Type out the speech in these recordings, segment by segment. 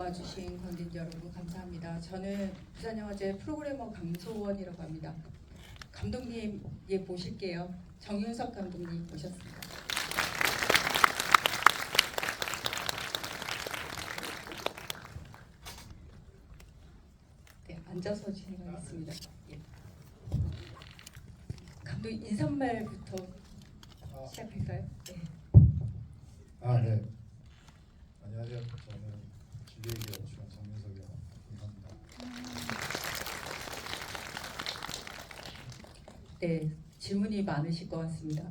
와주신 관객 여러분 감사합니다. 저는 부산영화제 프로그래머 강소원이라고 합니다. 감독님 보실게요. 정윤석 감독님 모셨습니다. 네, 앉아서 진행하겠습니다. 예. 감독 인사말부터 시작할까요? 네. 네. 안녕하세요. 저는 기획에 연출한 정윤석이라고 합니다. 네, 질문이 많으실 것 같습니다.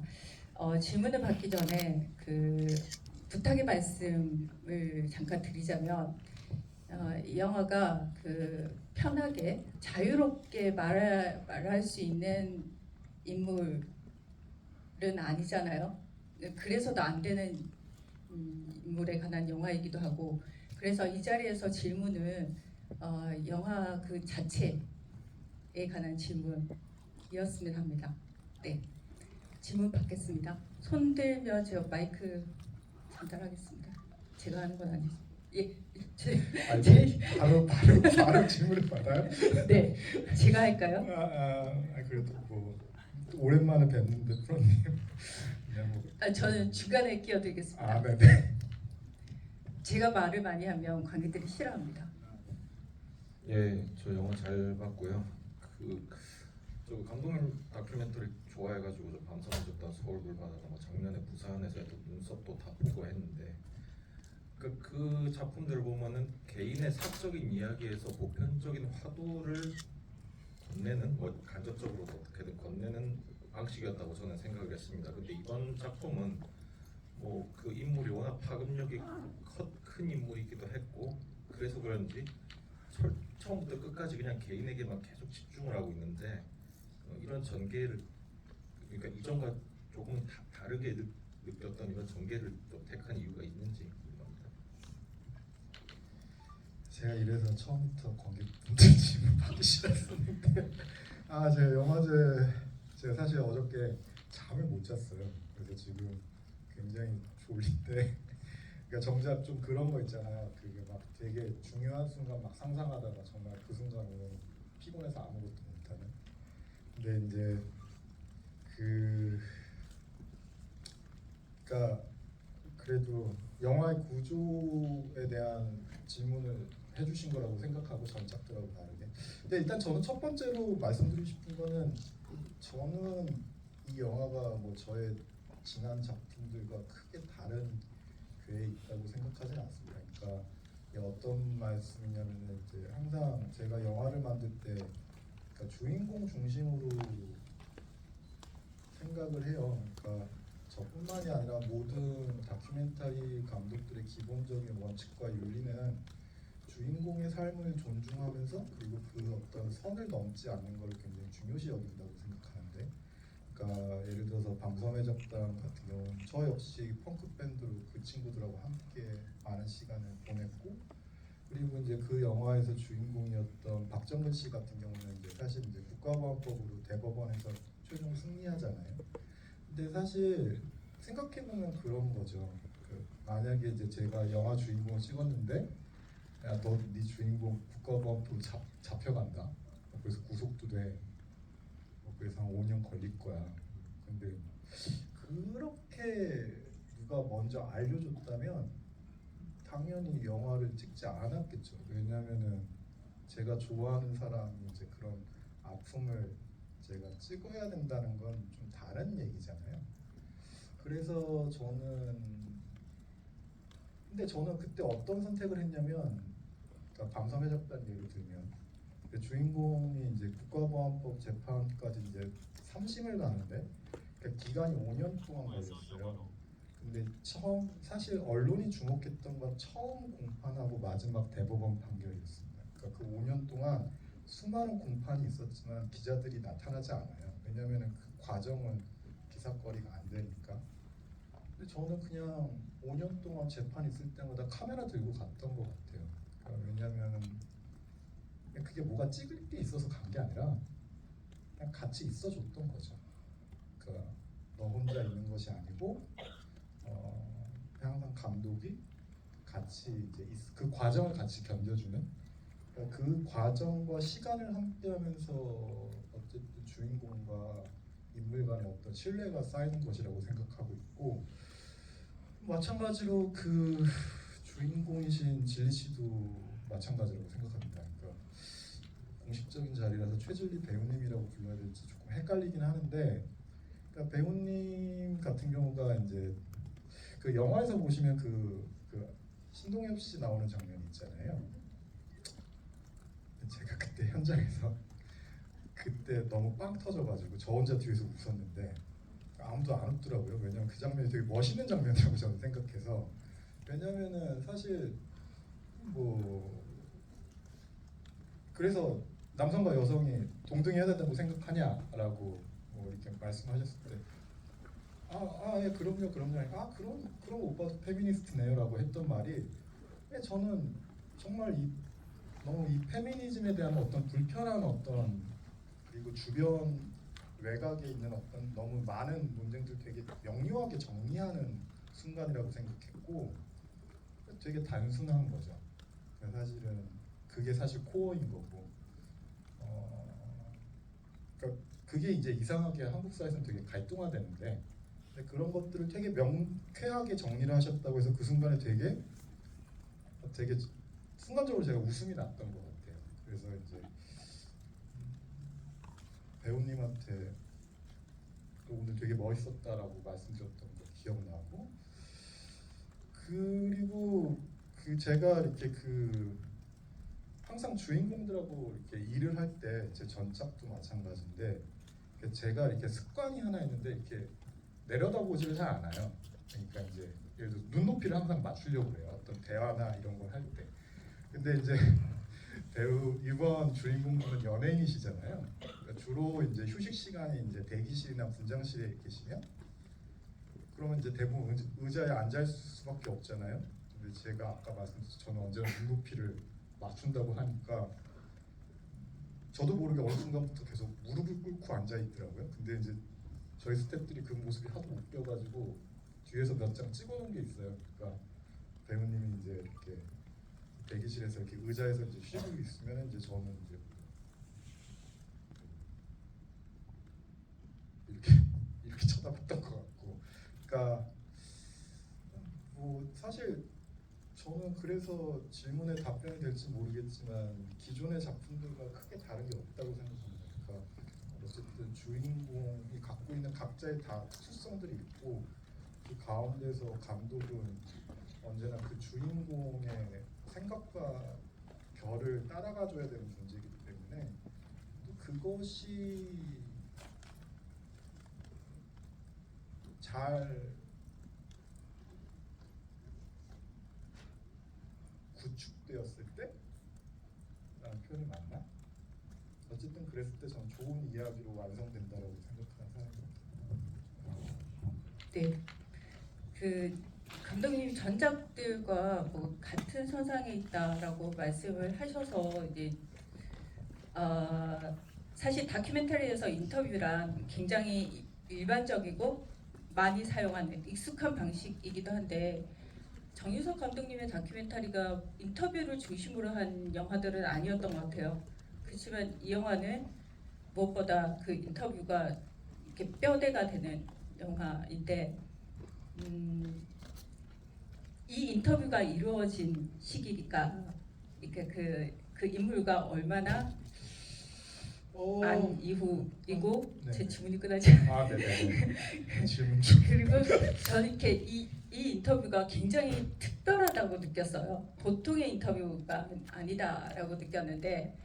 질문을 받기 전에 부탁의 말씀을 잠깐 드리자면 이 영화가 편하게 자유롭게 말할 수 있는 인물은 아니잖아요. 그래서도 안 되는 인물에 관한 영화이기도 하고, 그래서 이 자리에서 질문은 영화 그 자체에 관한 질문이었으면 합니다. 네, 질문 받겠습니다. 손 들면 제가 마이크 전달하겠습니다. 제가 하는 건 아니죠. 예, 바로 질문을 받아요? 네, 제가 할까요? 그래도 뭐 오랜만에 뵙는데 프로님. 저는 중간에 끼어들겠습니다. 네네. 제가 말을 많이 하면 관객들이 싫어합니다. 예, 저 영화 잘 봤고요. 저 감독님 다큐멘터리 좋아해가지고 저 밤섬에 졌다 서울 불바다다 뭐 작년에 부산에서도 눈썹도 다 보고 했는데 그 작품들을 보면은 개인의 사적인 이야기에서 보편적인 화두를 건네는 뭐 간접적으로 어떻게든 건네는 방식이었다고 저는 생각을 했습니다. 근데 이번 작품은 뭐 그 인물이 워낙 파급력이 큰 인물이기도 했고 그래서 그런지 처음부터 끝까지 그냥 개인에게만 계속 집중을 하고 있는데 이런 전개를 그러니까 이전과 조금 다르게 느꼈던 이런 전개를 또 택한 이유가 있는지 궁금합니다. 제가 이래서 처음부터 관객분들 질문 받기 싫었었는데 제가 영화제 제가 사실 어저께 잠을 못 잤어요. 그래서 지금 굉장히 졸린데 그러니까 정작 좀 그런 거 있잖아요. 그게 막 되게 중요한 순간 막 상상하다가 정말 그 순간은 피곤해서 아무것도 못하는. 근데 이제 그러니까 그래도 영화의 구조에 대한 질문을 해주신 거라고 생각하고 전작들하고 다르게. 근데 일단 저는 첫 번째로 말씀드리고 싶은 거는 저는 이 영화가 뭐 저의 지난 작품들과 크게 다른 궤에 있다고 생각하지는 않습니다. 그러니까 이게 어떤 말씀이냐면은 이제 항상 제가 영화를 만들 때 그러니까 주인공 중심으로 생각을 해요. 그러니까 저뿐만이 아니라 모든 다큐멘터리 감독들의 기본적인 원칙과 윤리는 주인공의 삶을 존중하면서 그리고 그 어떤 선을 넘지 않는 것을 굉장히 중요시 여긴다고 생각하는데, 그러니까 예를 들어서 밤섬의 적당 같은 경우는 저 역시 펑크 밴드로 그 친구들하고 함께 많은 시간을 보냈고, 그리고 이제 그 영화에서 주인공이었던 박정근 씨 같은 경우는 이제 사실 이제 국가보안법으로 대법원에서 최종 승리하잖아요. 근데 사실 생각해보면 그런 거죠. 만약에 이제 제가 영화 주인공을 찍었는데 야, 너 네 주인공 국가보안법으로 잡혀간다. 그래서 구속도 돼. 그래서 한 5년 걸릴 거야. 근데 그렇게 누가 먼저 알려줬다면 당연히 영화를 찍지 않았겠죠. 왜냐면은 제가 좋아하는 사람이 이제 그런 아픔을 제가 찍어야 된다는 건 좀 다른 얘기잖아요. 그래서 근데 저는 그때 어떤 선택을 했냐면, 그러니까 밤섬의 적단 예를 들면 그 주인공이 이제 국가보안법 재판까지 이제 3심을 가는데 그러니까 기간이 5년 동안 걸렸어요. 근데 사실 언론이 주목했던 건 처음 공판하고 마지막 대법원 판결이었습니다. 그러니까 그 5년 동안 수많은 공판이 있었지만 기자들이 나타나지 않아요. 왜냐하면 그 과정은 기사거리가 안 되니까. 근데 저는 그냥 5년 동안 재판 있을 때마다 카메라 들고 갔던 것 같아요. 그러니까 왜냐하면 그게 뭐가 찍을 게 있어서 간 게 아니라 그냥 같이 있어줬던 거죠. 그러니까 너 혼자 있는 것이 아니고 항상 감독이 같이 이제 그 과정을 같이 견뎌주는, 그러니까 그 과정과 시간을 함께하면서 어쨌든 주인공과 인물 간의 어떤 신뢰가 쌓이는 것이라고 생각하고 있고, 마찬가지로 그 주인공이신 진리 씨도 마찬가지라고 생각합니다. 그러니까 공식적인 자리라서 최진리 배우님이라고 불러야 될지 조금 헷갈리긴 하는데, 그러니까 배우님 같은 경우가 이제 그 영화에서 보시면 그 신동엽 씨 나오는 장면 있잖아요. 제가 그때 현장에서 그때 너무 빵 터져가지고 저 혼자 뒤에서 웃었는데 아무도 안 웃더라고요. 왜냐면 그 장면이 되게 멋있는 장면이라고 저는 생각해서. 왜냐면은 사실 뭐 그래서 남성과 여성이 동등해야 된다고 생각하냐라고 뭐 이렇게 말씀하셨을 때 예, 그럼요. 그럼 오빠도 페미니스트네요라고 했던 말이, 저는 정말 너무 이 페미니즘에 대한 어떤 불편한 어떤, 그리고 주변 외곽에 있는 어떤 너무 많은 논쟁들 되게 명료하게 정리하는 순간이라고 생각했고, 되게 단순한 거죠. 사실은 그게 사실 코어인 거고, 그러니까 그게 이제 이상하게 한국 사회에서는 되게 갈등화되는데, 근데 그런 것들을 되게 명쾌하게 정리를 하셨다고 해서 그 순간에 되게 순간적으로 제가 웃음이 났던 것 같아요. 그래서 이제 배우님한테 또 오늘 되게 멋있었다라고 말씀드렸던 거 기억나고, 그리고 그 제가 이렇게 항상 주인공들하고 이렇게 일을 할 때 제 전작도 마찬가지인데, 제가 이렇게 습관이 하나 있는데 이렇게 내려다보지를 잘 않아요. 그러니까 이제 예를 들어 눈높이를 항상 맞추려고 해요. 어떤 대화나 이런 걸 할 때. 근데 이제 배우 이번 주인공은 연예인이시잖아요. 그러니까 주로 이제 휴식 시간이 이제 대기실이나 분장실에 계시면, 그러면 이제 대부분 의자에 앉아 있을 수밖에 없잖아요. 근데 제가 아까 말씀드렸듯이 저는 언제나 눈높이를 맞춘다고 하니까 저도 모르게 어느 순간부터 계속 무릎을 꿇고 앉아 있더라고요. 근데 이제 저희 스태프들이 그 모습이 하도 웃겨가지고 뒤에서 몇 장 찍어놓은 게 있어요. 그러니까 배우님이 이제 이렇게 대기실에서 이렇게 의자에서 이제 쉬고 있으면 이제 저는 이제 이렇게 쳐다봤던 것 같고, 그러니까 뭐 사실 저는 그래서 질문에 답변이 될지 모르겠지만 기존의 작품들과 크게 다른 게 없다고 생각합니다. 그러니까 어쨌든 주인공이 갖고 있는 각자의 다 특수성들이 있고, 그 가운데서 감독은 언제나 그 주인공의 생각과 결을 따라가줘야 되는 존재이기 때문에 또 그것이 잘 구축되었을 때 라는 표현이 맞나? 어쨌든 그랬을 때 저는 좋은 이야기로 완성된다라고 생각하는 사람입니다. 네, 그 감독님 전작들과 뭐 같은 선상에 있다라고 말씀을 하셔서 이제 사실 다큐멘터리에서 인터뷰란 굉장히 일반적이고 많이 사용하는 익숙한 방식이기도 한데, 정유석 감독님의 다큐멘터리가 인터뷰를 중심으로 한 영화들은 아니었던 것 같아요. 그렇지만 이 영화는 무엇보다 그 인터뷰가 이렇게 뼈대가 되는 영화인데, 이 인터뷰가 이루어진 시기가 그 인물과 얼마나 안 이후이고, 네. 제 질문이 끝나지 않아요. 네네. 질문 좀. 그리고 저는 이렇게 이 인터뷰가 굉장히 특별하다고 느꼈어요. 보통의 인터뷰가 아니다라고 느꼈는데,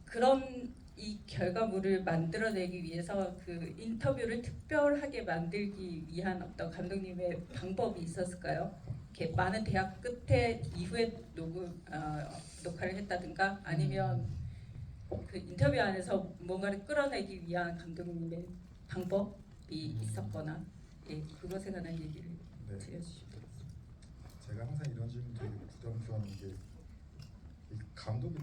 그런 이 결과물을 만들어내기 위해서 그 인터뷰를 특별하게 만들기 위한 어떤 감독님의 방법이 있었을까요? 이렇게 많은 대학 끝에 이후에 녹화를 했다든가, 아니면 그 인터뷰 안에서 뭔가를 끌어내기 위한 감독님의 방법이 있었거나, 예, 그것에 관한 얘기를 네. 드려주시면. 제가 항상 이런 질문 되게 부담스러운 게, 이 감독이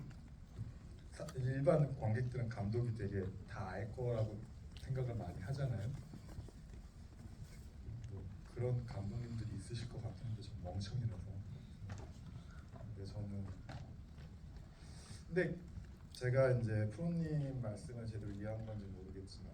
일반 관객들은 감독이 되게 다 알 거라고 생각을 많이 하잖아요. 뭐 그런 감독님들이 있으실 것 같은데 저는 멍청이라서. 근데 저는 근데 제가 이제 프로님 말씀을 제대로 이해한 건지 모르겠지만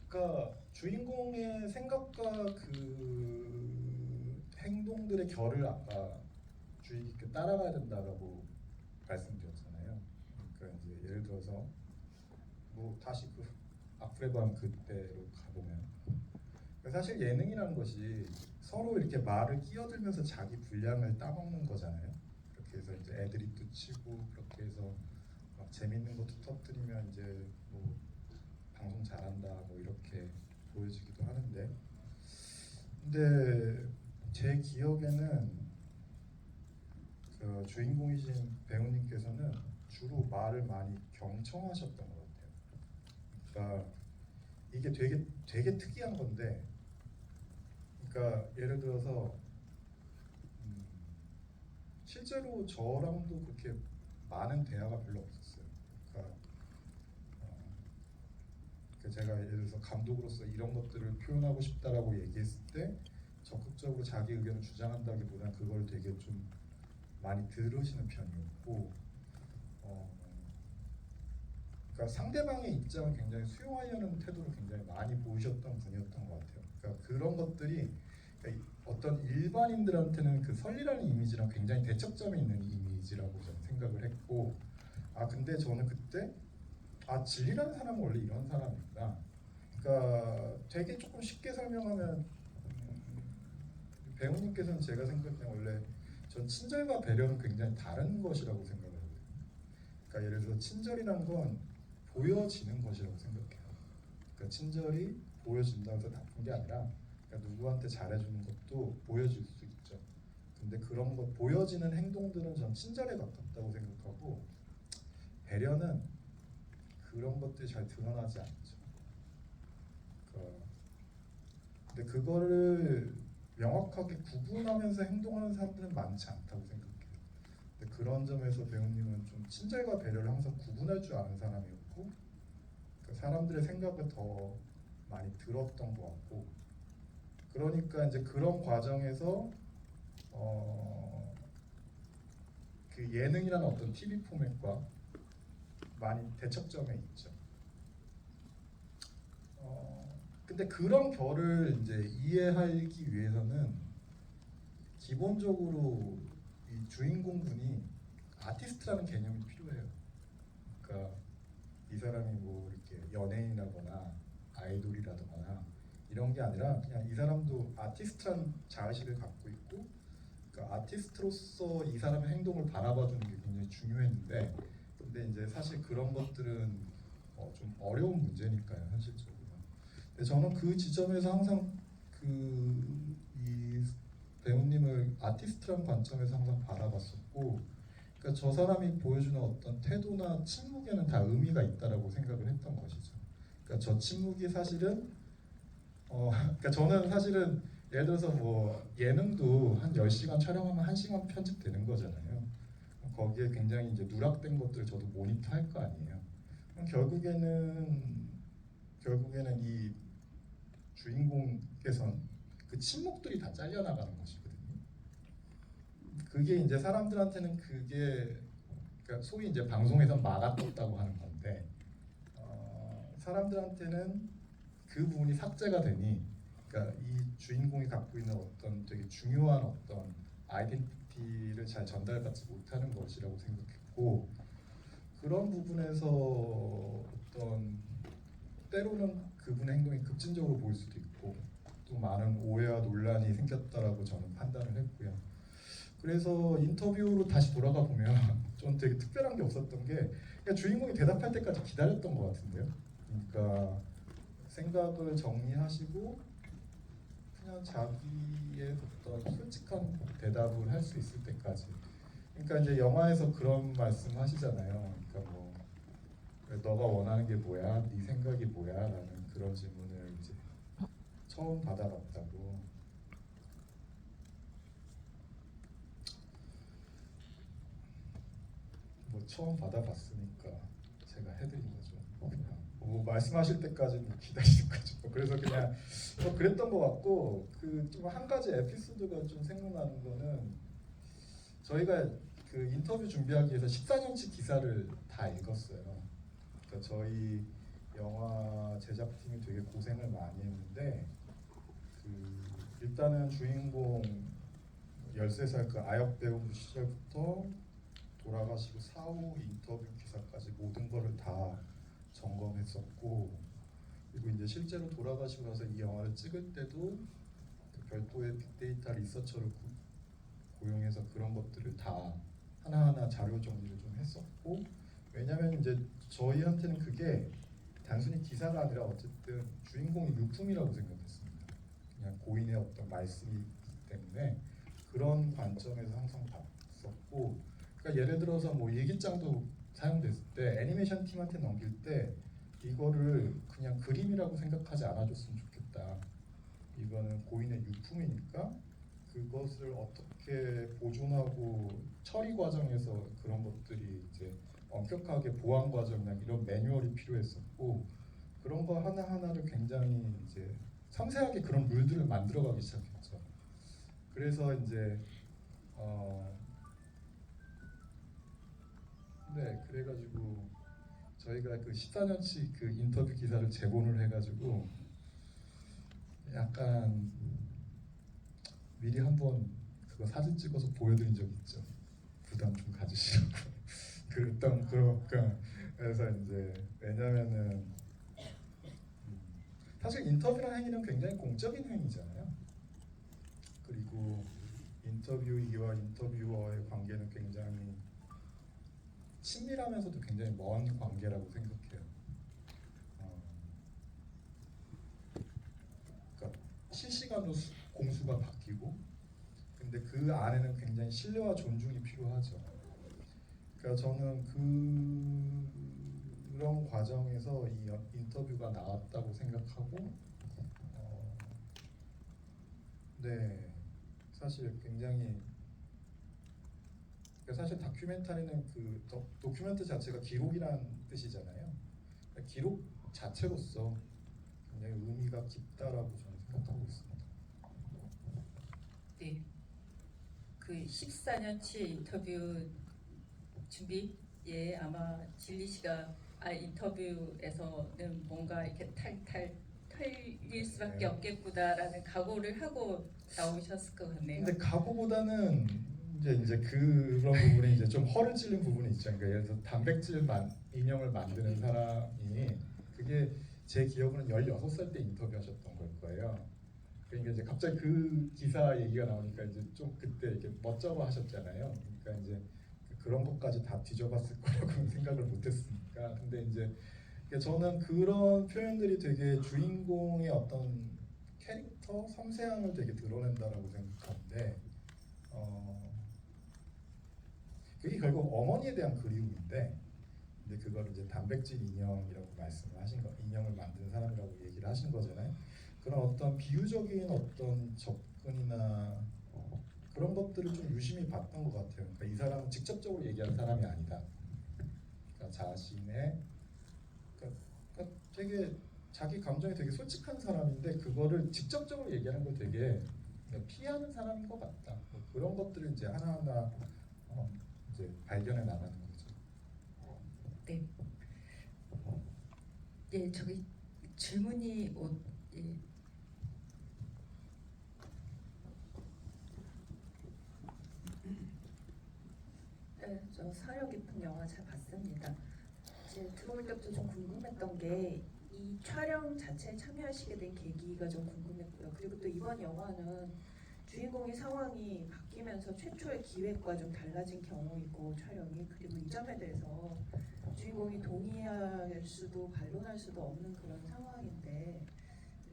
그러니까 주인공의 생각과 그 행동들의 결을 아까 주의 깊게 따라가야 된다라고 말씀드렸잖아요. 그러니까 이제 예를 들어서 뭐 다시 그 아프레밤 그때로 가보면 사실 예능이라는 것이 서로 이렇게 말을 끼어들면서 자기 분량을 따먹는 거잖아요. 그렇게 해서 이제 애드립도 치고 그렇게 해서 막 재밌는 것도 터뜨리면 이제 뭐 방송 잘한다 뭐 이렇게 보여지기도 하는데 근데 제 기억에는 그 주인공이신 배우님께서는 주로 말을 많이 경청하셨던 것 같아요. 그러니까 이게 되게 특이한 건데 그러니까 예를 들어서 실제로 저랑도 그렇게 많은 대화가 별로 없었어요. 그러니까 제가 예를 들어서 감독으로서 이런 것들을 표현하고 싶다라고 얘기했을 때 적극적으로 자기 의견을 주장한다기보다는 그걸 되게 좀 많이 들으시는 편이었고 그러니까 상대방의 입장을 굉장히 수용하려는 태도를 굉장히 많이 보이셨던 분이었던 것 같아요. 그러니까 그런 것들이 그러니까 어떤 일반인들한테는 그 설리라는 이미지랑 굉장히 대척점에 있는 이미지라고 저는 생각을 했고 근데 저는 그때 진리라는 사람은 원래 이런 사람이구나. 그러니까 되게 조금 쉽게 설명하면 배우님께서는 제가 생각할 때 원래 전 친절과 배려는 굉장히 다른 것이라고 생각을 하거든요. 그러니까 예를 들어서 친절이란 건 보여지는 것이라고 생각해요. 그러니까 친절이 보여진다고 해서 나쁜 게 아니라 그러니까 누구한테 잘해주는 것도 보여질 수 있죠. 근데 그런 것 보여지는 행동들은 전 친절에 가깝다고 생각하고 배려는 그런 것들이 잘 드러나지 않죠. 근데 그거를 명확하게 구분하면서 행동하는 사람들은 많지 않다고 생각해요. 근데 그런 점에서 배우님은 좀 친절과 배려를 항상 구분할 줄 아는 사람이었고 그 사람들의 생각을 더 많이 들었던 것 같고 그러니까 이제 그런 과정에서 그 예능이라는 어떤 TV 포맷과 많이 대척점에 있죠. 근데 그런 결을 이제 이해하기 위해서는 기본적으로 이 주인공분이 아티스트라는 개념이 필요해요. 그러니까 이 사람이 뭐 이렇게 연예인이라거나 아이돌이라거나 이런 게 아니라 그냥 이 사람도 아티스트라는 자의식을 갖고 있고 그러니까 아티스트로서 이 사람의 행동을 바라봐주는 게 굉장히 중요했는데 근데 이제 사실 그런 것들은 좀 어려운 문제니까요 현실적으로. 근데 저는 그 지점에서 항상 이 배우님을 아티스트라는 관점에서 항상 바라봤었고 그러니까 저 사람이 보여주는 어떤 태도나 침묵에는 다 의미가 있다라고 생각을 했던 것이죠. 그러니까 저 침묵이 사실은 그러니까 저는 사실은 예를 들어서 뭐 예능도 한 10시간 촬영하면 1시간 편집되는 거잖아요. 거기에 굉장히 이제 누락된 것들을 저도 모니터할 거 아니에요. 결국에는 이 주인공께서는 그 침묵들이 다 잘려나가는 것이거든요. 그게 이제 사람들한테는 그게 그러니까 소위 이제 방송에서 막아떴다고 하는 건데 사람들한테는 그 부분이 삭제가 되니 그러니까 이 주인공이 갖고 있는 어떤 되게 중요한 어떤 아이덴티티를 잘 전달받지 못하는 것이라고 생각했고 그런 부분에서 어떤 때로는 그분의 행동이 급진적으로 보일 수도 있고 또 많은 오해와 논란이 생겼다라고 저는 판단을 했고요. 그래서 인터뷰로 다시 돌아가 보면 좀 되게 특별한 게 없었던 게 그냥 주인공이 대답할 때까지 기다렸던 것 같은데요. 그러니까 생각을 정리하시고 그냥 자기의 어떤 솔직한 대답을 할 수 있을 때까지. 그러니까 이제 영화에서 그런 말씀 하시잖아요. 그러니까 뭐 너가 원하는 게 뭐야? 네 생각이 뭐야? 라는 그런 질문을 이제 처음 받아봤다고. 뭐 처음 받아봤으니까 제가 해드린 거죠. 그냥. 뭐 말씀하실 때까지 뭐 기다리셔가지고 그래서 그냥 뭐 그랬던 것 같고 그 좀 한 가지 에피소드가 좀 생각나는 거는 저희가 그 인터뷰 준비하기 위해서 14년치 기사를 다 읽었어요. 그러니까 저희 영화 제작팀이 되게 고생을 많이 했는데 그 일단은 주인공 13살 그 아역 배우 시절부터 돌아가시고 사후 인터뷰 기사까지 모든 거를 다 점검했었고 그리고 이제 실제로 돌아가시고 나서 이 영화를 찍을 때도 그 별도의 빅데이터 리서처를 고용해서 그런 것들을 다 하나하나 자료 정리를 좀 했었고 왜냐면 이제 저희한테는 그게 단순히 기사가 아니라 어쨌든 주인공이 유품이라고 생각했습니다. 그냥 고인의 어떤 말씀이기 때문에 그런 관점에서 항상 봤었고 그러니까 예를 들어서 뭐 일기장도 사용됐을 때 애니메이션 팀한테 넘길 때 이거를 그냥 그림이라고 생각하지 않아줬으면 좋겠다. 이거는 고인의 유품이니까 그것을 어떻게 보존하고 처리 과정에서 그런 것들이 이제 엄격하게 보안 과정이나 이런 매뉴얼이 필요했었고 그런 거 하나 하나를 굉장히 이제 섬세하게 그런 룰들을 만들어가기 시작했죠. 그래서 이제 네 그래가지고 저희가 그 14년치 그 인터뷰 기사를 제본을 해가지고 약간 미리 한번 그거 사진 찍어서 보여드린 적 있죠. 부담 좀 가지시라고. 그랬던 그러니까 그래서 이제 왜냐면은 사실 인터뷰라는 행위는 굉장히 공적인 행위잖아요. 그리고 인터뷰이와 인터뷰어의 관계는 굉장히 친밀하면서도 굉장히 먼 관계라고 생각해요. 그러니까 실시간으로 공수가 바뀌고 근데 그 안에는 굉장히 신뢰와 존중이 필요하죠. 그러니까 저는 그런 과정에서 이 인터뷰가 나왔다고 생각하고 네 사실 굉장히 그러니까 사실 다큐멘터리는 그 도큐멘트 자체가 기록이라는 뜻이잖아요. 그러니까 기록 자체로서 굉장히 의미가 깊다라고 저는 생각하고 있습니다. 네. 그 14년치 인터뷰 준비에 아마 진리 씨가 인터뷰에서는 뭔가 이렇게 탈탈 털릴 수밖에 네. 없겠구나라는 각오를 하고 나오셨을 것 같네요. 근데 각오보다는 이제 그런 부분이 이제 좀 허를 찔린 부분이 있죠. 그러니까 예를 들어 단백질 인형을 만드는 사람이 그게 제 기억으로는 16살 때 인터뷰하셨던 걸 거예요. 그러니까 이제 갑자기 그 기사 얘기가 나오니까 이제 좀 그때 이렇게 멋쩍어 하셨잖아요. 그러니까 이제 그런 것까지 다 뒤져봤을 거라고는 생각을 못했으니까. 근데 이제 저는 그런 표현들이 되게 주인공의 어떤 캐릭터 섬세함을 되게 드러낸다라고 생각하는데 그게 결국 어머니에 대한 그리움인데 근데 그걸 이제 단백질 인형이라고 말씀을 하신 거 인형을 만드는 사람이라고 얘기를 하신 거잖아요. 그런 어떤 비유적인 어떤 접근이나 그런 것들을 좀 유심히 봤던 것 같아요. 그러니까 이 사람은 직접적으로 얘기하는 사람이 아니다. 그러니까 자신의 그러니까 되게 자기 감정이 되게 솔직한 사람인데 그거를 직접적으로 얘기하는 걸 되게 피하는 사람인 것 같다. 뭐 그런 것들을 이제 하나하나 이제 발견해 나가는 거죠. 네. 예, 저기 질문이 예. 네, 저 사려 깊은 영화 잘 봤습니다. 이제 들어올 때부터 좀 궁금했던 게 이 촬영 자체에 참여하시게 된 계기가 좀 궁금했고요. 그리고 또 이번 영화는 주인공의 상황이 바뀌면서 최초의 기획과 좀 달라진 경우이고 촬영이 그리고 이 점에 대해서 주인공이 동의할 수도 반론할 수도 없는 그런 상황인데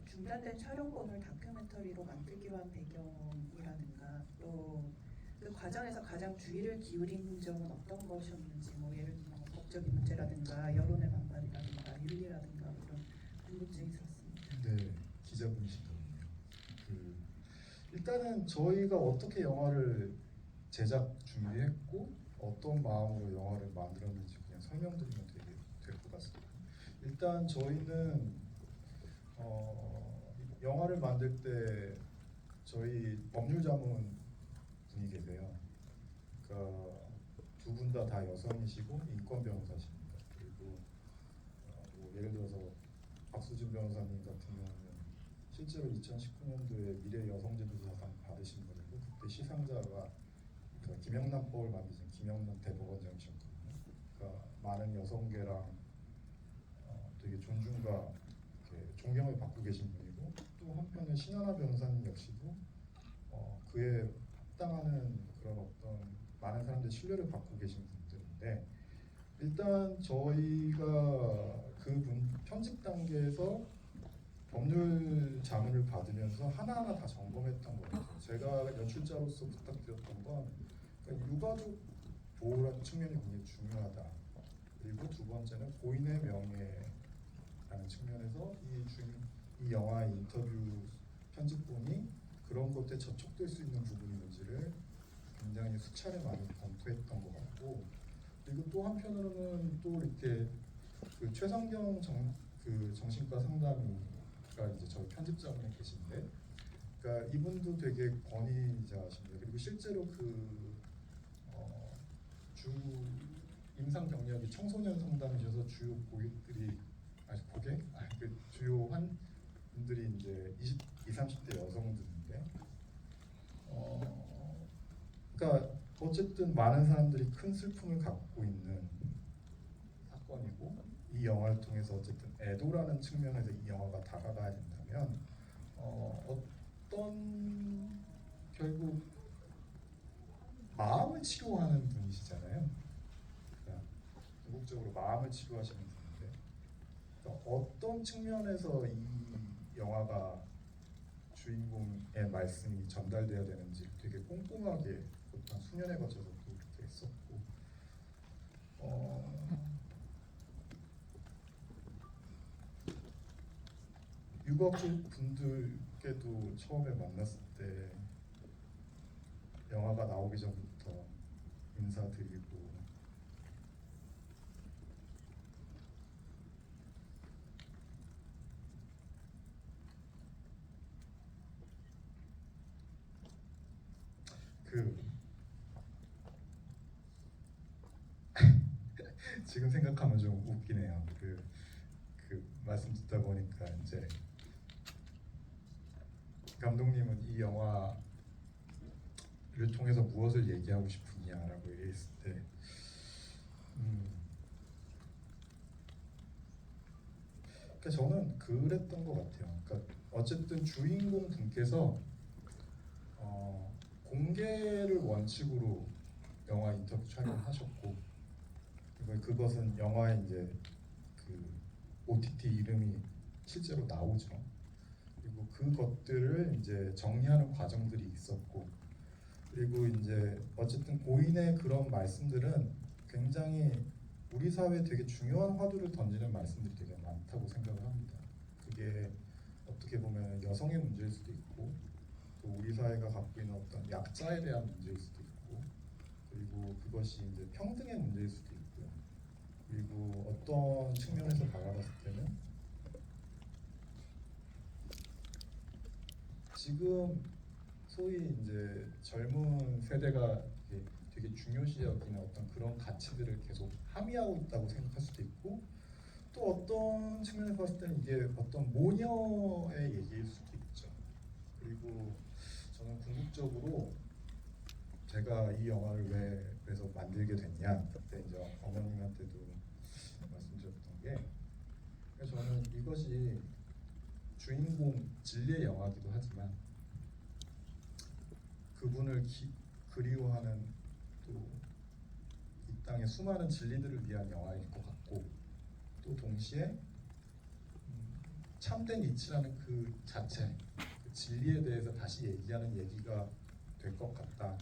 중단된 촬영본을 다큐멘터리로 만들기로 한 배경이라든가 또 그 과정에서 가장 주의를 기울인 점은 어떤 것이었는지 뭐 예를 들면 법적인 문제라든가 여론의 반발이라든가 윤리라든가 그런 궁금증이 있었습니다. 네, 기자분이시거든요. 일단은 저희가 어떻게 영화를 제작 준비했고 어떤 마음으로 영화를 만들었는지 그냥 설명드리면 되게 될 것 같습니다. 일단 저희는 영화를 만들 때 저희 법률자문 분이 계세요. 그러니까 두 분 다 여성이시고 인권 변호사십니다. 그리고 뭐 예를 들어서 박수진 변호사님 같은 경우는 실제로 2019년도에 미래 여성제도자상 받으신 분이고 그때 시상자가 그 김영란법을 만드신 김영란 대법원장이셨거든요. 그러니까 많은 여성계랑 되게 존중과 이렇게 존경을 받고 계신 분이고 또 한편에 신하나 변호사님 역시도 그에 합당하는 그런 어떤 많은 사람들의 신뢰를 받고 계신 분들인데 일단 저희가 그분 편집 단계에서 법률 자문을 받으면서 하나하나 다 점검했던 것 같아요. 제가 연출자로서 부탁드렸던 건 그러니까 유가족 보호라는 측면이 굉장히 중요하다. 그리고 두 번째는 고인의 명예라는 측면에서 이 영화의 인터뷰 편집본이 그런 것에 저촉될 수 있는 부분이 있는지를 굉장히 수차례 많이 검토했던 것 같고 그리고 또 한편으로는 또 이렇게 그 최성경 정신과 상담의가 이제 저희 편집자분에 계신데 그러니까 이분도 되게 권위자십니다. 그리고 실제로 주 임상 경력이 청소년 상담이셔서 주요 고객들이 그 주요 환들이 이제 20, 30대 여성들인데 그러니까 어쨌든 많은 사람들이 큰 슬픔을 갖고 있는 사건이고 이 영화를 통해서 어쨌든 애도라는 측면에서 이 영화가 다가가야 된다면 어떤 결국 마음을 치료하는 분이시잖아요. 그러니까 궁극적으로 마음을 치료하시는 분인데 그러니까 어떤 측면에서 이 영화가 주인공의 말씀이 전달돼야 되는지 되게 꼼꼼하게 한 수년에 거쳐서 또 이렇게 했었고 유가족 분들께도 처음에 만났을 때 영화가 나오기 전부터 인사드리고 지금 생각하면 좀 웃기네요. 그 말씀 듣다 보니까 이제 감독님은 이 영화를 통해서 무엇을 얘기하고 싶으냐라고 얘기했을 때 그러니까 저는 그랬던 것 같아요. 그러니까 어쨌든 주인공 분께서 공개를 원칙으로 영화 인터뷰 촬영을 하셨고 그리고 그것은 영화에 이제 그 OTT 이름이 실제로 나오죠. 그리고 그것들을 이제 정리하는 과정들이 있었고 그리고 이제 어쨌든 고인의 그런 말씀들은 굉장히 우리 사회에 되게 중요한 화두를 던지는 말씀들이 되게 많다고 생각을 합니다. 그게 어떻게 보면 여성의 문제일 수도 있고 또 우리 사회가 갖고 있는 어떤 약자에 대한 문제일 수도 있고 그리고 그것이 이제 평등의 문제일 수도 있고요. 그리고 어떤 측면에서 바라봤을 때는 지금 소위 이제 젊은 세대가 되게 중요시 여기는 어떤 그런 가치들을 계속 함의하고 있다고 생각할 수도 있고 또 어떤 측면에서 봤을 때는 이게 어떤 모녀의 얘기일 수도 있죠. 그리고 저는 궁극적으로 제가 이 영화를 왜 그래서 만들게 됐냐 그때 이제 어머님한테도 말씀드렸던 게 저는 이것이 주인공 진리의 영화이기도 하지만 그분을 그리워하는 또 이 땅의 수많은 진리들을 위한 영화일 것 같고 또 동시에 참된 이치라는 그 자체 그 진리에 대해서 다시 얘기하는 얘기가 될 것 같다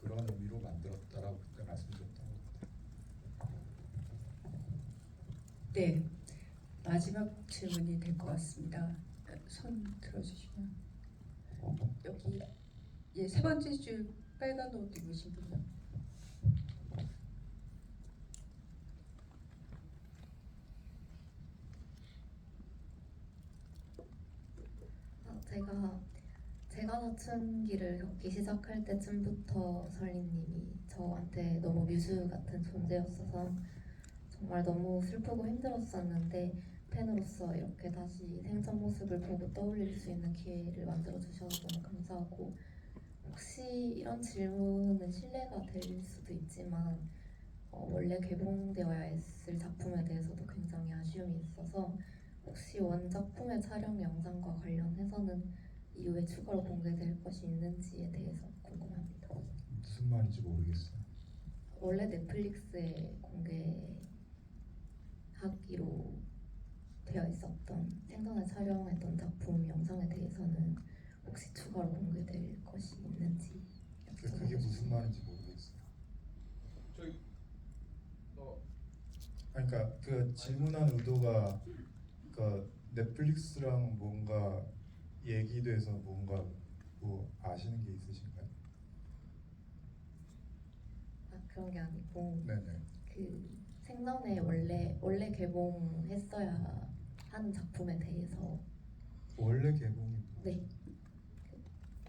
그런 의미로 만들었다라고 그때 말씀드렸던 것 같아요. 네, 마지막 질문이 될 것 같습니다. 손 들어주시면 여기 세 번째 줄 빨간 옷 입으신 분요. 제가 사춘기를 겪기 시작할 때쯤부터 설리님이 저한테 너무 뮤즈 같은 존재였어서 정말 너무 슬프고 힘들었었는데 팬으로서 이렇게 다시 생전 모습을 보고 떠올릴 수 있는 기회를 만들어 주셔서 너무 감사하고, 혹시 이런 질문은 실례가 될 수도 있지만 원래 개봉되어야 했을 작품에 대해서도 굉장히 아쉬움이 있어서 혹시 원작품의 촬영 영상과 관련해서는 이후에 추가로 공개될 것이 있는지에 대해서 궁금합니다. 무슨 말인지 모르겠어요. 원래 넷플릭스에 공개하기로 되어 있었던 생전에 촬영했던 작품 영상에 대해서는 혹시 추가로 공개될 것이 있는지 그게 무슨 말인지 모르겠어요. 저희 그러니까 그 질문한 의도가 그 넷플릭스랑 뭔가 얘기돼서 뭔가 뭐 아시는 게 있으신가요? 그런 게 아니고 네네. 그 생전에 원래 개봉했어야 하는 작품에 대해서 원래 개봉이 네,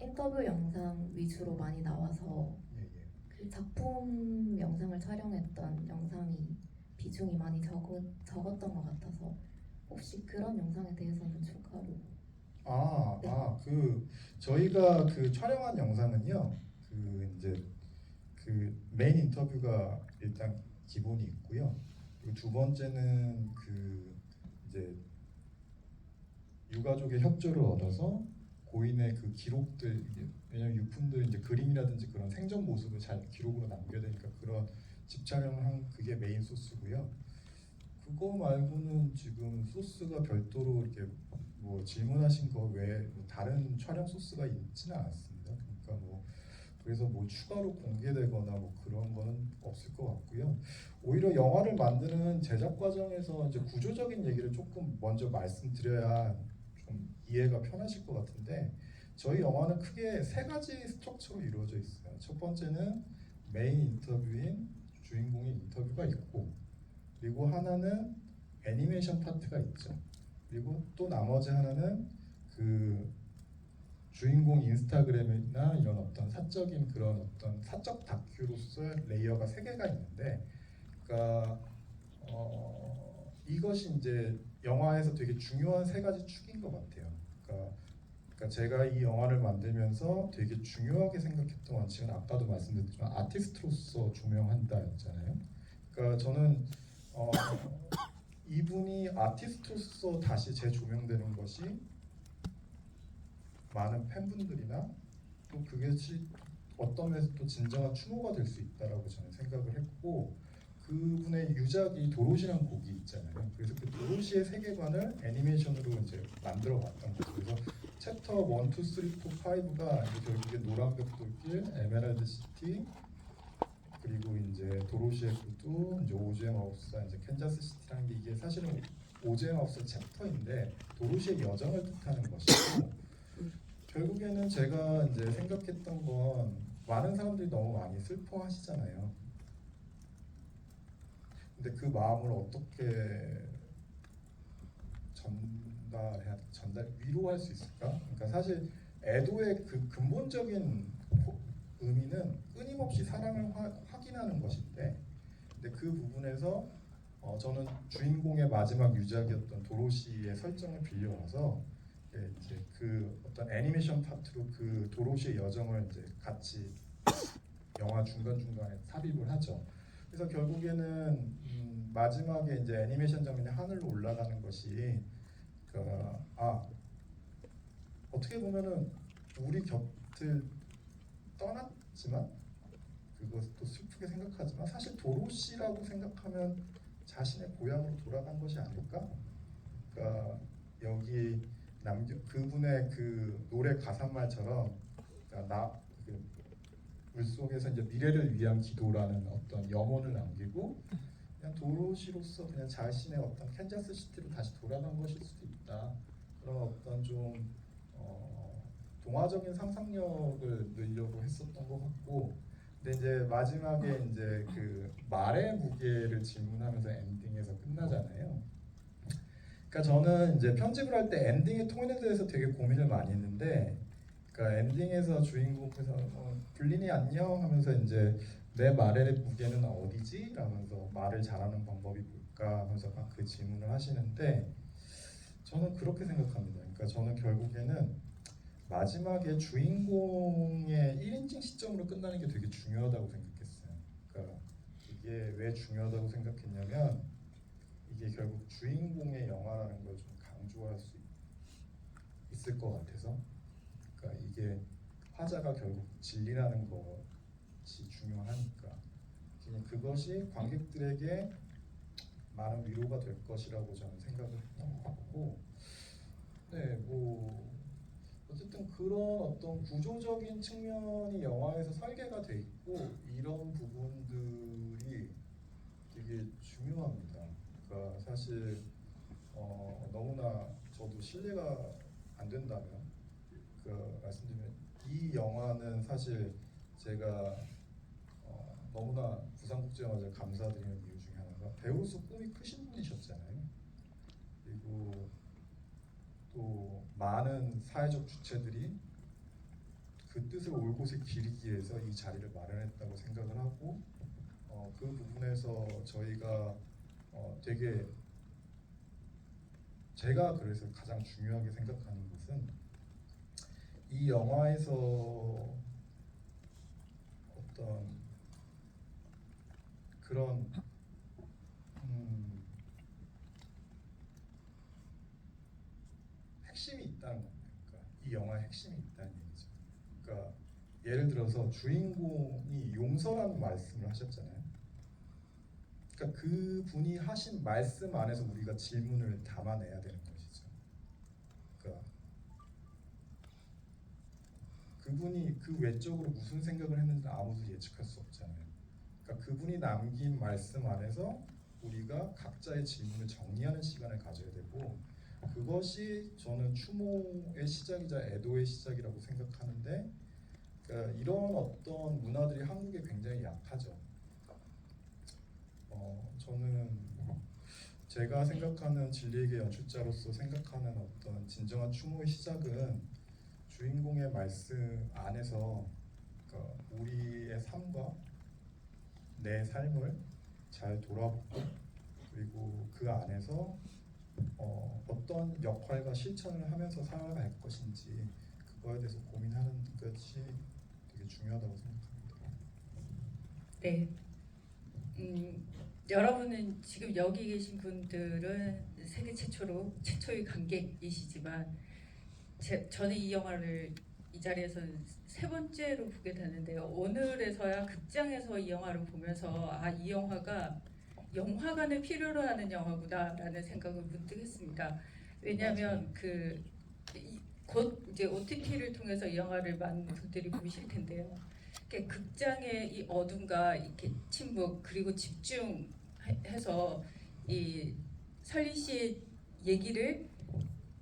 인터뷰 영상 위주로 많이 나와서 예예. 그 작품 영상을 촬영했던 영상이 비중이 많이 적었던 것 같아서 혹시 그런 영상에 대해서는 추가로 네. 그 저희가 그 촬영한 영상은요. 그 이제 그 메인 인터뷰가 일단 기본이 있고요. 그리고 두 번째는 그 이제 유가족의 협조를 얻어서 고인의 그 기록들, 왜냐면 유품들 이제 그림이라든지 그런 생전 모습을 잘 기록으로 남겨야 되니까 그런 집촬영을 한 그게 메인 소스고요. 그거 말고는 지금 소스가 별도로 이렇게 뭐 질문하신 거 외에 뭐 다른 촬영 소스가 있지는 않았습니다. 그러니까 뭐 그래서 뭐 추가로 공개되거나 뭐 그런 거는 없을 것 같고요. 오히려 영화를 만드는 제작 과정에서 이제 구조적인 얘기를 조금 먼저 말씀드려야 좀 이해가 편하실 것 같은데, 저희 영화는 크게 세 가지 스트럭처로 이루어져 있어요. 첫 번째는 메인 인터뷰인 주인공의 인터뷰가 있고, 그리고 하나는 애니메이션 파트가 있죠. 그리고 또 나머지 하나는 그 주인공 인스타그램이나 이런 어떤 사적인 그런 어떤 사적 다큐로서의 레이어가 세 개가 있는데, 그러니까 이것이 이제 영화에서 되게 중요한 세 가지 축인 것 같아요. 그러니까 제가 이 영화를 만들면서 되게 중요하게 생각했던 원칙은 아까도 말씀드렸지만 아티스트로서 조명한다였잖아요. 그러니까 저는 이분이 아티스트로서 다시 재조명되는 것이 많은 팬분들이나 또 그것이 어떤 면에서 또 진정한 추모가 될 수 있다라고 저는 생각을 했고, 그분의 유작이 도로시라는 곡이 있잖아요. 그래서 그 도로시의 세계관을 애니메이션으로 이제 만들어 봤던 거죠. 그래서 챕터 1, 2, 3, 4, 5가 이제 결국에 노란 벽돌길, 에메랄드 시티, 그리고 이제 도로시의 구두, 이제 오즈의 마법사, 이제 캔자스 시티라는 게 이게 사실은 오즈의 마법사 챕터인데 도로시의 여정을 뜻하는 것이고, 결국에는 제가 이제 생각했던 건 많은 사람들이 너무 많이 슬퍼하시잖아요. 근데 그 마음을 어떻게 위로할 수 있을까? 그러니까 사실 애도의 그 근본적인 의미는 끊임없이 사랑을 확인하는 것인데, 근데 그 부분에서 저는 주인공의 마지막 유작이었던 도로시의 설정을 빌려와서 이제 그 어떤 애니메이션 파트로 그 도로시의 여정을 이제 같이 영화 중간 중간에 삽입을 하죠. 그래서 결국에는 마지막에 이제 애니메이션 장면이 하늘로 올라가는 것이 어떻게 보면은 우리 곁을 떠났지만 그것도 슬프게 생각하지만 사실 도로시라고 생각하면 자신의 고향으로 돌아간 것이 아닐까? 그러니까 여기 그분의 그 노래 가사말처럼 그러니까 물속에서 이제 미래를 위한 기도라는 어떤 염원을 남기고 그냥 도로시로서 그냥 자신의 어떤 캔자스 시티로 다시 돌아간 것일 수도 있다. 그런 어떤 좀 동화적인 상상력을 넣으려고 했었던 것 같고, 근데 이제 마지막에 이제 그 말의 무게를 질문하면서 엔딩에서 끝나잖아요. 그러니까 그러니까 저는 이제 편집을 할 때 엔딩의 톤에 대해서 되게 고민을 많이 했는데, 그러니까 엔딩에서 주인공께서 블린이 안녕 하면서 이제 내 말의 무게는 어디지? 라면서 말을 잘하는 방법이 뭘까 하면서 막 그 질문을 하시는데, 저는 그렇게 생각합니다. 그러니까 저는 결국에는 마지막에 주인공의 1인칭 시점으로 끝나는 게 되게 중요하다고 생각했어요. 그러니까 이게 왜 중요하다고 생각했냐면, 이게 결국 주인공의 영화라는 걸 좀 강조할 수 있을 것 같아서, 그러니까 이게 화자가 결국 진리라는 것이 중요하니까 그냥 그것이 관객들에게 많은 위로가 될 것이라고 저는 생각을 했던 것 같고, 네, 뭐 어쨌든 그런 어떤 구조적인 측면이 영화에서 설계가 돼 있고 이런 부분들이 되게 중요합니다. 그러니까 사실 너무나 저도 신뢰가 안 된다면 그 말씀드리면 이 영화는 사실 제가 너무나 부산국제영화제 감사드리는 이유 중에 하나가 배우로서 꿈이 크신 분이셨잖아요. 그리고 또 많은 사회적 주체들이 그 뜻을 올곧이 기리기 위해서 이 자리를 마련했다고 생각을 하고 그 부분에서 저희가 되게 제가 그래서 가장 중요하게 생각하는 것은 이 영화에서 어떤 그런 핵심이 있다는 겁니다. 그러니까 이 영화의 핵심이 있다는 얘기죠. 그러니까 예를 들어서 주인공이 용서라는 말씀을 하셨잖아요. 그러니까 그 분이 하신 말씀 안에서 우리가 질문을 담아내야 되는 것이죠. 그러니까 그분이 그 외적으로 무슨 생각을 했는지 아무도 예측할 수 없잖아요. 그러니까 그분이 남긴 말씀 안에서 우리가 각자의 질문을 정리하는 시간을 가져야 되고, 그것이 저는 추모의 시작이자 애도의 시작이라고 생각하는데, 그러니까 이런 어떤 문화들이 한국에 굉장히 약하죠. 저는 제가 생각하는 진리에게 연출자로서 생각하는 어떤 진정한 추모의 시작은 주인공의 말씀 안에서 그러니까 우리의 삶과 내 삶을 잘 돌아보고, 그리고 그 안에서 어떤 역할과 실천을 하면서 살아갈 것인지 그거에 대해서 고민하는 것이 되게 중요하다고 생각합니다. 네. 여러분은 지금 여기 계신 분들은 세계 최초의 관객이시지만 저는 이 영화를 이 자리에서 세 번째로 보게 되는데요. 오늘에서야 극장에서 이 영화를 보면서 이 영화가 영화관을 필요로 하는 영화구나라는 생각을 문득 했습니다. 왜냐하면 곧 이제 OTT를 통해서 이 영화를 많은 분들이 보실 텐데요. 극장의 이 어둠과 이렇게 침묵 그리고 집중해서 이 설리 씨의 얘기를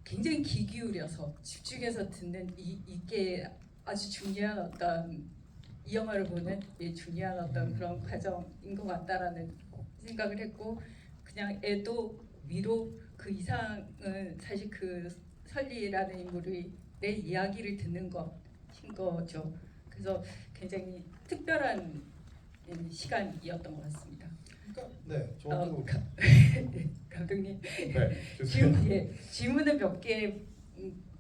굉장히 귀 기울여서 집중해서 듣는 이게 아주 중요한 어떤 이 영화를 보는 중요한 어떤 그런 과정인 것 같다라는 생각을 했고, 그냥 애도 위로 그 이상은 사실 그 설리라는 인물의 내 이야기를 듣는 것인 거죠. 그래서 굉장히 특별한 시간이었던 것 같습니다. 그러니까 네, 저도 네, 감독님 네, 주세요. 질문은 몇 개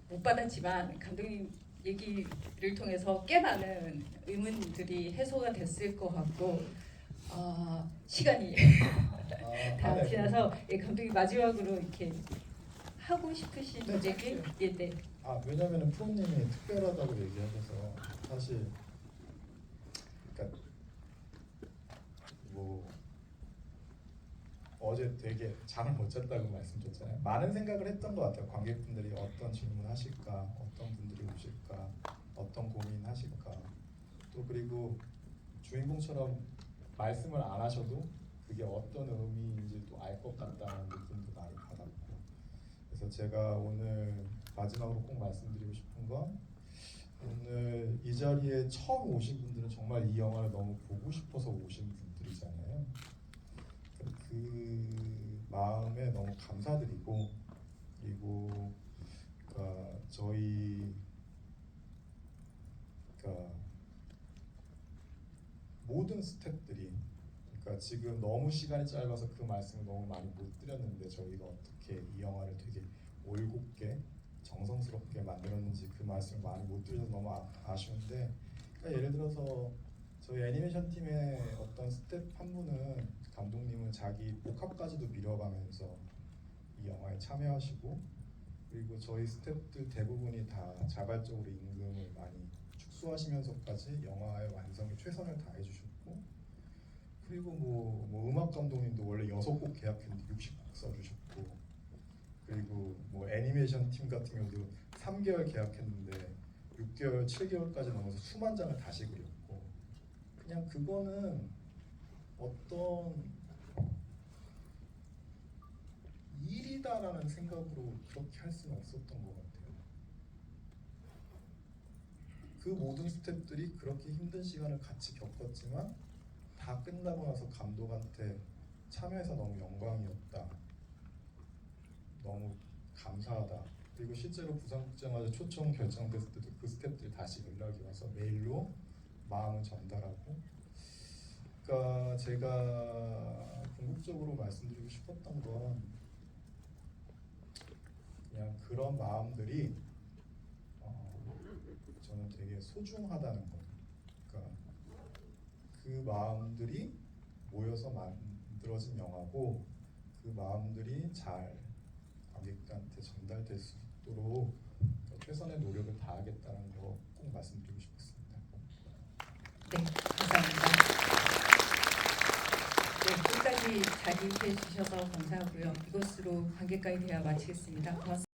못 받았지만 감독님 얘기를 통해서 꽤 많은 의문들이 해소가 됐을 것 같고 시간이 다 네. 지나서 감독님 마지막으로 이렇게 하고 싶으신 네, 얘기 네. 왜냐면은 프로님이 특별하다고 얘기하셔서 사실 그러니까 뭐 어제 되게 잠을 못 잤다고 말씀드렸잖아요. 많은 생각을 했던 것 같아요. 관객분들이 어떤 질문 하실까, 어떤 분들이 오실까, 어떤 고민 하실까. 또 그리고 주인공처럼 말씀을 안 하셔도 그게 어떤 의미인지 또 알 것 같다는 느낌도 많이 받았고, 그래서 제가 오늘 마지막으로 꼭 말씀드리고 싶은 건, 오늘 이 자리에 처음 오신 분들은 정말 이 영화를 너무 보고 싶어서 오신 분들이잖아요. 그 마음에 너무 감사드리고, 그리고 그러니까 저희 그러니까 모든 스태프들이 그러니까 지금 너무 시간이 짧아서 그 말씀을 너무 많이 못 드렸는데 저희가 어떻게 이 영화를 되게 올곧게 정성스럽게 만들었는지 그 말씀을 많이 못 드려서 너무 아쉬운데 그러니까 예를 들어서 저희 애니메이션 팀의 어떤 스태프 한 분은 감독님은 자기 복합까지도 밀어가면서 이 영화에 참여하시고 그리고 저희 스태프들 대부분이 다 자발적으로 임금을 많이 축소하시면서까지 영화의 완성에 최선을 다해주셨고 그리고 뭐 음악 감독님도 원래 6곡 계약했는데 60곡 써주셨고 그리고 뭐 애니메이션 팀 같은 경우도 3개월 계약했는데 6개월, 7개월까지 넘어서 수만 장을 다시 그렸고 그냥 그거는 어떤 일이다라는 생각으로 그렇게 할 수는 없었던 것 같아요. 그 모든 스태프들이 그렇게 힘든 시간을 같이 겪었지만 다 끝나고 나서 감독한테 참여해서 너무 영광이었다. 너무 감사하다. 그리고 실제로 부산국제영화제 초청 결정됐을 때도 그 스태프들이 다시 연락이 와서 메일로 마음을 전달하고 그러니까 제가 궁극적으로 말씀드리고 싶었던 건 그냥 그런 마음들이 저는 되게 소중하다는 거. 그러니까 그 마음들이 모여서 만들어진 영화고 그 마음들이 잘 관객들한테 전달될 수 있도록 최선의 노력을 다하겠다는 거 꼭 말씀드리고 싶었습니다. 네, 감사합니다. 네, 끝까지 자기입해 주셔서 감사하고요. 이것으로 관객과의 대화 마치겠습니다. 고맙습니다.